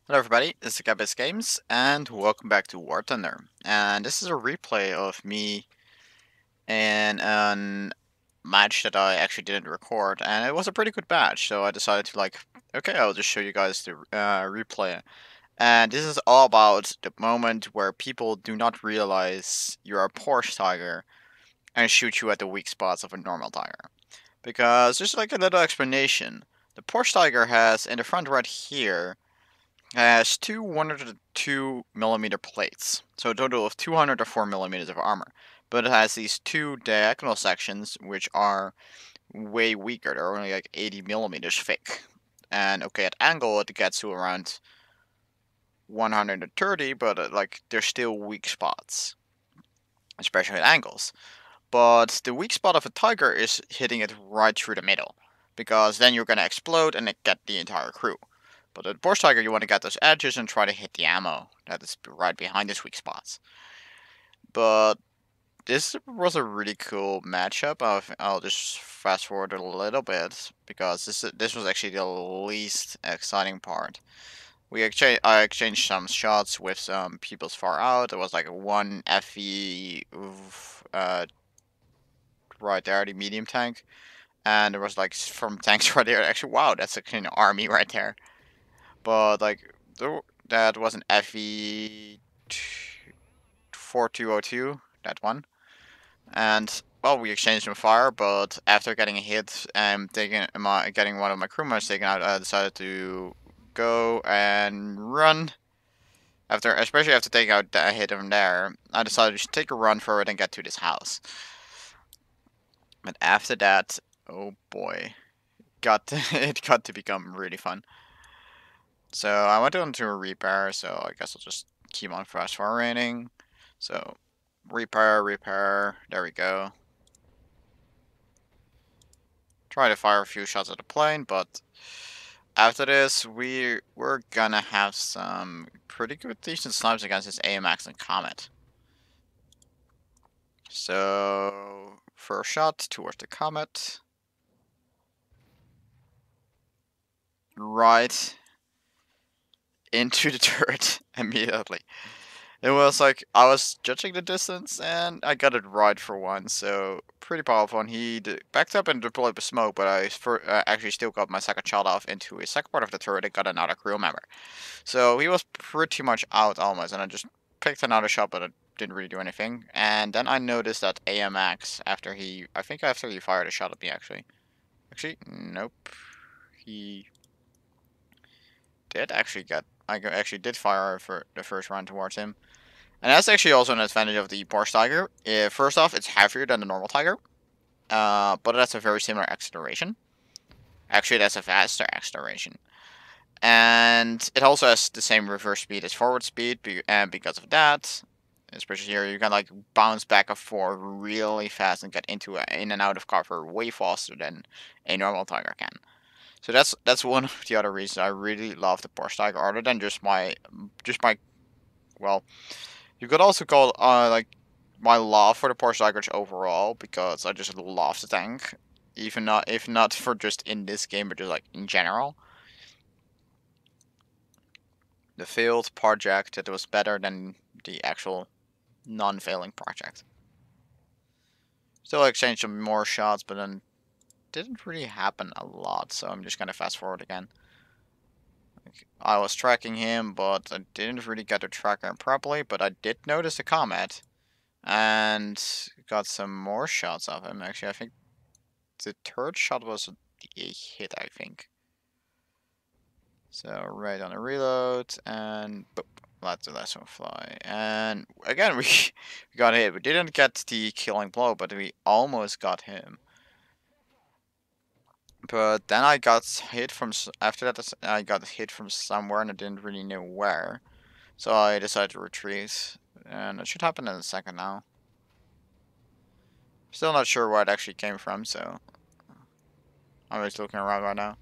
Hello everybody, this is Gabis Games, and welcome back to War Thunder. And this is a replay of me in a match that I actually didn't record, and it was a pretty good match, so I decided to okay, I'll just show you guys the replay. And this is all about the moment where people do not realize you're a Porsche Tiger and shoot you at the weak spots of a normal Tiger. Because there's like a little explanation. The Porsche Tiger has, in the front right here, has two 102 millimeter plates, so a total of 204 millimeters of armor. But it has these two diagonal sections which are way weaker. They're only like 80 millimeters thick. And okay, at angle it gets to around 130, but there's still weak spots, especially at angles. But the weak spot of a Tiger is hitting it right through the middle, because then you're gonna explode and get the entire crew. But at Borscht Tiger, you want to get those edges and try to hit the ammo that is right behind the weak spots. But this was a really cool matchup. I'll just fast forward a little bit because this was actually the least exciting part. I exchanged some shots with some people's far out. There was like one FE right there, the medium tank, and there was like from tanks right there. Actually, wow, that's actually an army right there. But that was an FE 4202, that one. And well, we exchanged some fire, but after getting a hit and getting one of my crew members taken out, I decided to go and run. Especially after taking out that hit from there, I decided to take a run for it and get to this house. But after that, oh boy, it got to become really fun. So I went into a repair, so I guess I'll just keep on fast forwarding. So repair, there we go. Try to fire a few shots at the plane, but after this we're gonna have some pretty good decent snipes against this AMX and Comet. So first shot towards the Comet. Right into the turret immediately. It was like I was judging the distance and I got it right for once, so pretty powerful. And he backed up and deployed the smoke, but actually still got my second shot off into a second part of the turret and got another crew member. So he was pretty much out almost, and I just picked another shot, but it didn't really do anything. And then I noticed that AMX I think after he fired a shot at me actually nope, he did actually get. I actually did fire for the first round towards him. And that's actually also an advantage of the Porsche Tiger. First off, it's heavier than the normal Tiger, but that's a very similar acceleration. Actually, that's a faster acceleration. And it also has the same reverse speed as forward speed, and because of that, especially here, you can like bounce back and forth really fast and get in and out of cover way faster than a normal Tiger can. So that's one of the other reasons I really love the Porsche Tiger, other than just my well, you could also call my love for the Porsche Tigers overall, because I just love the tank, even not if not for just in this game, but just like in general. The failed project that was better than the actual non-failing project. Still exchanged some more shots, but then didn't really happen a lot, so I'm just gonna fast forward again. I was tracking him, but I didn't really get to track him properly, but I did notice the comet and got some more shots of him. Actually, I think the third shot was a hit, I think. So right on the reload, and boop, let the last one fly. And again, we got hit. We didn't get the killing blow, but we almost got him. But then I got hit from after that. I got hit from somewhere, and I didn't really know where. So I decided to retreat, and it should happen in a second now. Still not sure where it actually came from, so I'm just looking around right now.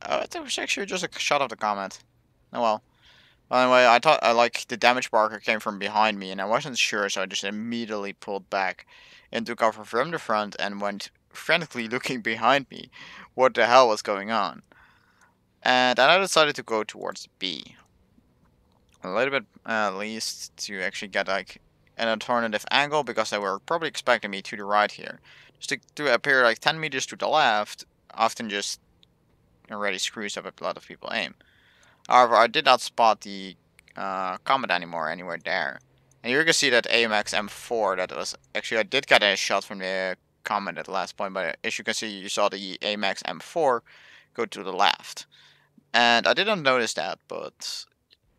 It was actually just a shot of the comet. Oh well. Anyway, I thought the damage marker came from behind me, and I wasn't sure, so I just immediately pulled back into cover from the front and went frantically looking behind me. What the hell was going on? And then I decided to go towards B. A little bit at least to actually get like an alternative angle because they were probably expecting me to the right here. Just to appear like 10 meters to the left often just already screws up a lot of people aim. However, I did not spot the comet anywhere there. And you can see that AMX M4 that was actually I did get a shot from the comet at the last point, but as you can see you saw the AMX M4 go to the left. And I didn't notice that, but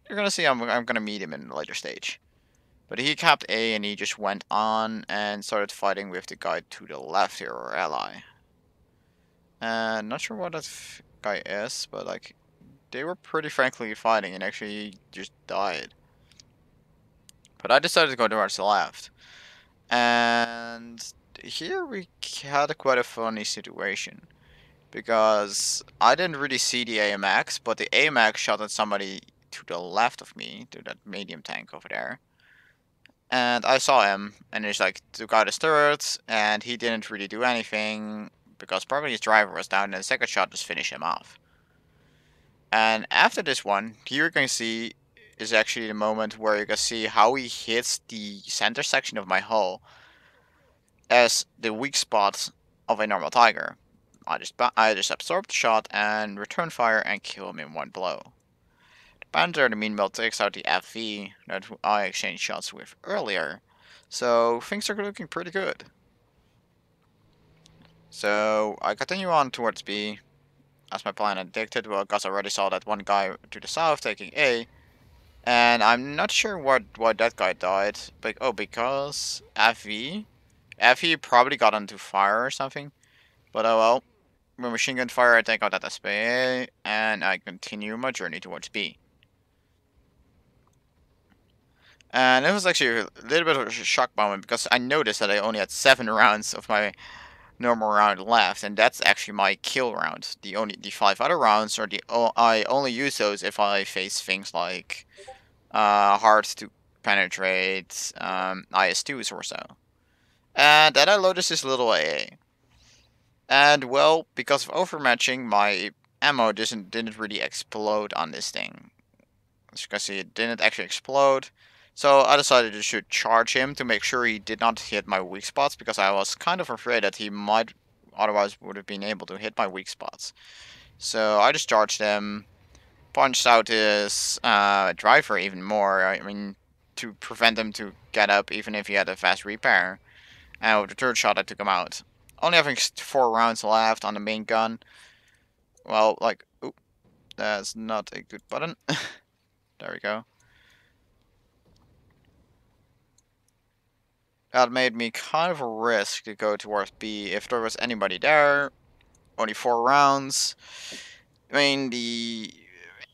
you're gonna see I'm gonna meet him in a later stage. But he capped A and he just went on and started fighting with the guy to the left here, or ally. And not sure what that guy is, but like they were pretty frankly fighting and actually just died. But I decided to go towards the left. And here we had quite a funny situation. Because I didn't really see the AMX, but the AMX shot at somebody to the left of me, to that medium tank over there. And I saw him, and he's like, took out his turret, and he didn't really do anything, because probably his driver was down, and the second shot just finished him off. And after this one, here you can see is actually the moment where you can see how he hits the center section of my hull as the weak spot of a normal Tiger. I just absorb the shot and return fire and kill him in one blow. The Panther, the meanwhile, takes out the FV that I exchanged shots with earlier, so things are looking pretty good. So I continue on towards B, as my plan had dictated. Well, Gus already saw that one guy to the south taking A, and I'm not sure why that guy died. But because FV probably got into fire or something. But oh well. With machine gun fire, I take out that SPA, and I continue my journey towards B. And it was actually a little bit of a shock moment because I noticed that I only had 7 rounds of my normal round left, and that's actually my kill round. The 5 other rounds are I only use those if I face things like hard to penetrate IS2s or so. And then I loaded this little AA. And well, because of overmatching, my ammo didn't really explode on this thing. As you can see, it didn't actually explode. So I decided to shoot charge him to make sure he did not hit my weak spots, because I was kind of afraid that he might otherwise would have been able to hit my weak spots. So I just charged him, punched out his driver even more. I mean, to prevent him to get up even if he had a fast repair. And with the third shot, I took him out. Only having 4 rounds left on the main gun. Well, like, oop, that's not a good button. There we go. That made me kind of a risk to go towards B if there was anybody there. Only 4 rounds. I mean, the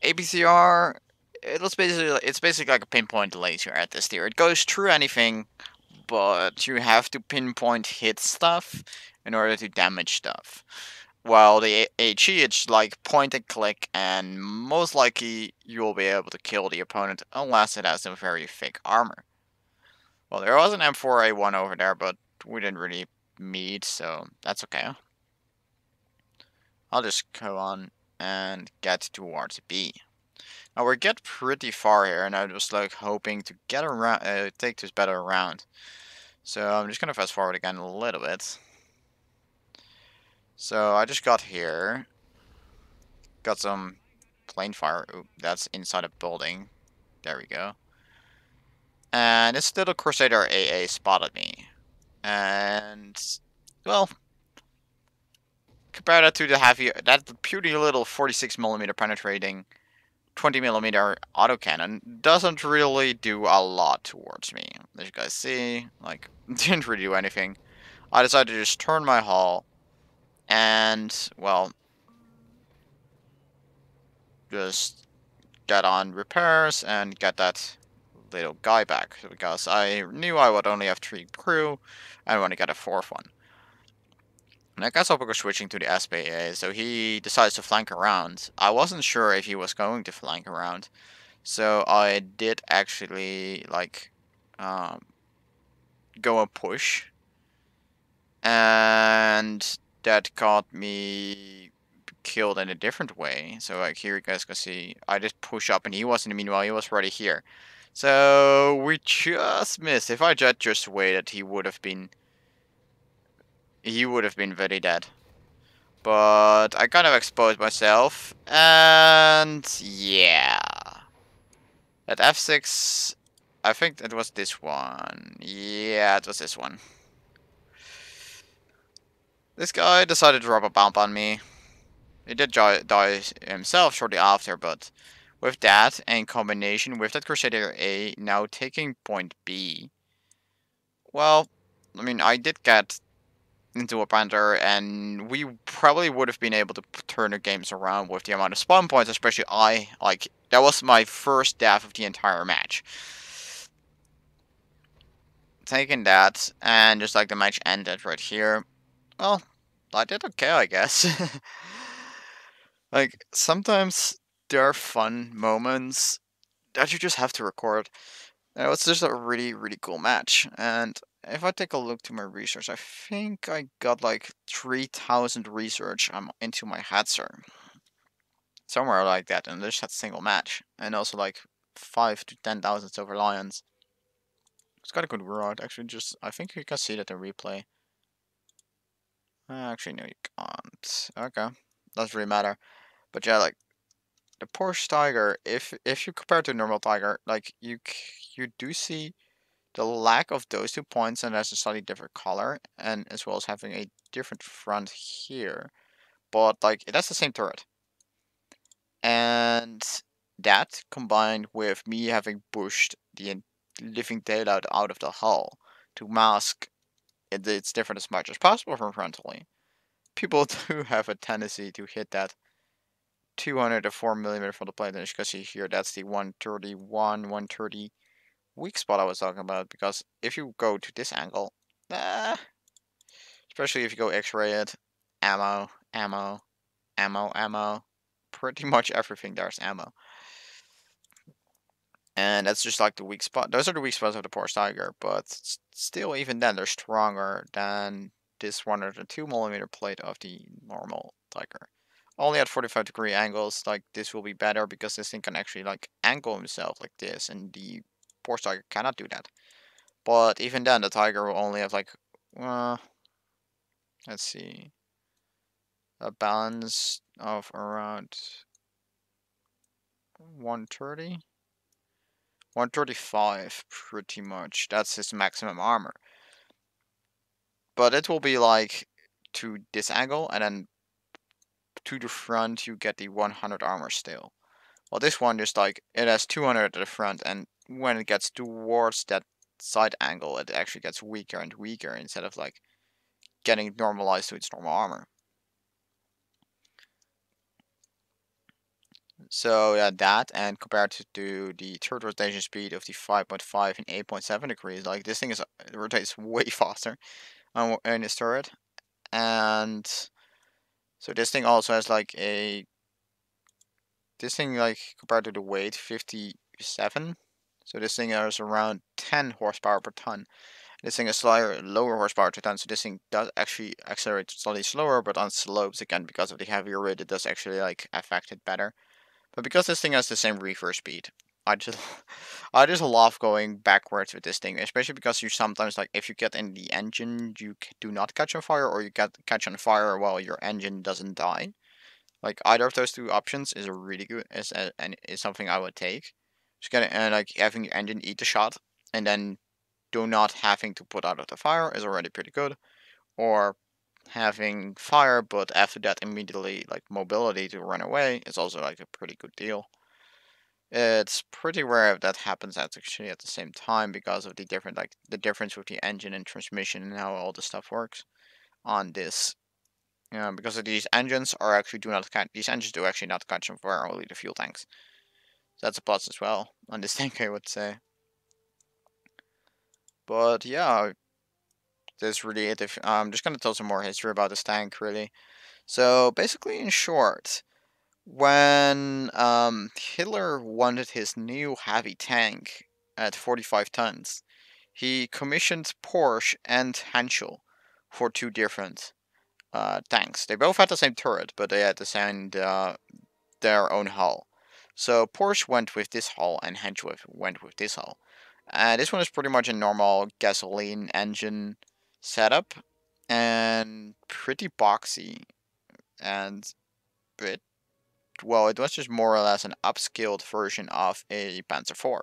APCR, it's basically like a pinpoint laser at this tier. It goes through anything, but you have to pinpoint hit stuff in order to damage stuff. While the HE, it's like point and click, and most likely you will be able to kill the opponent unless it has a very thick armor. Well, there was an M4A1 over there, but we didn't really meet, so that's okay. I'll just go on and get towards B. Now we get pretty far here, and I was like hoping to get around, take this better around. So I'm just gonna fast forward again a little bit. So I just got here, got some plane fire. Ooh, that's inside a building. There we go. And this little Crusader AA spotted me. And, well, compare that to the that puny little 46mm penetrating 20mm autocannon doesn't really do a lot towards me. As you guys see, like, didn't really do anything. I decided to just turn my hull and, well, just get on repairs and get that little guy back, because I knew I would only have 3 crew and I want to get a 4th one. And I guess I'll be switching to the SPA, so he decides to flank around. I wasn't sure if he was going to flank around, so I did actually, like, go and push. And that caught me killed in a different way. So like here you guys can see I just push up and he wasn't. Meanwhile, he was already here. So we just missed. If I just waited, he would have been very dead. But I kind of exposed myself, and yeah. At F6, I think it was this one. Yeah, it was this one. This guy decided to drop a bomb on me. He did die himself shortly after, but with that, in combination with that Crusader A now taking point B, well, I mean, I did get into a Panther, and we probably would have been able to turn the games around with the amount of spawn points, especially that was my first death of the entire match. Taking that, and just like the match ended right here, well, I did okay, I guess. Like, sometimes there are fun moments that you just have to record. And it was just a really, really cool match. And if I take a look to my research, I think I got like 3,000 research into my Hatzer. Somewhere like that, and just that single match. And also like 5 to 10,000 Silver Lions. It's got a good rod, actually. I think you can see that in replay. Actually, no, you can't. Okay, doesn't really matter. But yeah, like the Porsche Tiger, if you compare it to a normal Tiger, like you do see the lack of those 2 points, and that's a slightly different color, and as well as having a different front here. But like that's the same turret, and that combined with me having pushed the living daylight out of the hull to mask it's different as much as possible from frontally. People do have a tendency to hit that 204mm from the plate, and as you can see here, that's the 131, 130 weak spot I was talking about. Because if you go to this angle, especially if you go X-ray it, ammo, ammo, ammo, ammo, pretty much everything there's ammo. And that's just like the weak spot. Those are the weak spots of the Porsche Tiger, but still, even then, they're stronger than this 102mm plate of the normal Tiger. Only at 45-degree angles, like this will be better because this thing can actually like angle himself like this, and the Porsche Tiger cannot do that. But even then, the Tiger will only have like, let's see, a balance of around 130. 135, pretty much. That's his maximum armor. But it will be like to this angle, and then to the front, you get the 100 armor still. Well, this one just like, it has 200 at the front, and when it gets towards that side angle, it actually gets weaker and weaker instead of like getting normalized to its normal armor. So yeah, that, and compared to the turret rotation speed of the 5.5 and 8.7 degrees, like this thing rotates way faster in its turret. And so this thing also has like this thing like compared to the weight 57. So this thing has around 10 horsepower per ton. This thing is slightly lower horsepower per ton, so this thing does actually accelerate slightly slower, but on slopes again because of the heavier weight, it does actually like affect it better. But because this thing has the same reverse speed, I just I just love going backwards with this thing, especially because you sometimes like if you get in the engine, you do not catch on fire, or you catch on fire while your engine doesn't die. Like either of those two options is a really good and is something I would take. Just getting like having your engine eat the shot, and then do not having to put out of the fire is already pretty good. Or having fire, but after that immediately like mobility to run away is also like a pretty good deal. It's pretty rare if that happens actually at the same time because of the difference with the engine and transmission and how all the stuff works on this. Because of these engines these engines do actually not catch on fire, only the fuel tanks. So that's a plus as well on this tank, I would say. But yeah, that's really it. I'm just gonna tell some more history about this tank, really. So basically, in short, when Hitler wanted his new heavy tank at 45 tons, he commissioned Porsche and Henschel for two different tanks. They both had the same turret, but they had the same their own hull. So Porsche went with this hull, and Hedgeworth went with this hull. This one is pretty much a normal gasoline engine setup, and pretty boxy, and it well, it was just more or less an upscaled version of a Panzer IV.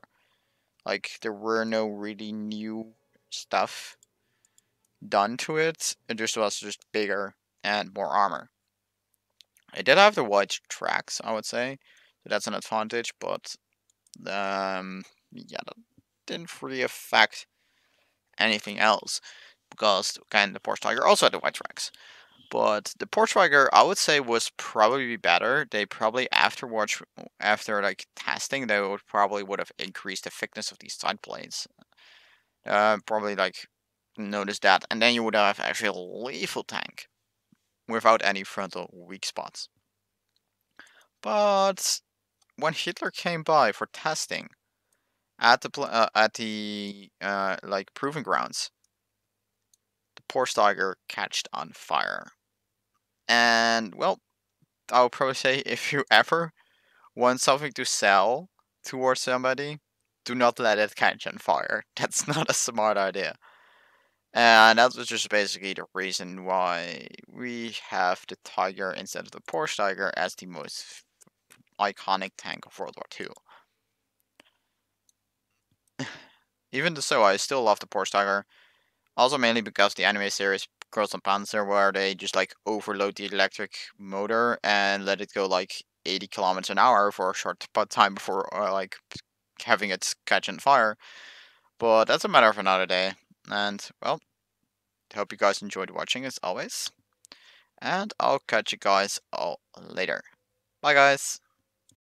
Like, there were no really new stuff done to it. It just was just bigger and more armor. It did have the wide tracks, I would say. So that's an advantage, but yeah, that didn't really affect anything else because again, the Porsche Tiger also had the wide tracks. But the Porsche Tiger, I would say, was probably better. They probably afterwards, after like testing, they would have increased the thickness of these side plates. Probably like notice that, and then you would have actually a lethal tank without any frontal weak spots. But when Hitler came by for testing at the like proving grounds, the Porsche Tiger catched on fire. And well, I would probably say if you ever want something to sell towards somebody, do not let it catch on fire. That's not a smart idea. And that was just basically the reason why we have the Tiger instead of the Porsche Tiger as the most iconic tank of World War II. Even so, I still love the Porsche Tiger. Also, mainly because the anime series Girls and Panzer, where they just like overload the electric motor and let it go like 80 kilometers an hour for a short time before like having it catch on fire. But that's a matter of another day. And well, hope you guys enjoyed watching as always. And I'll catch you guys all later. Bye, guys.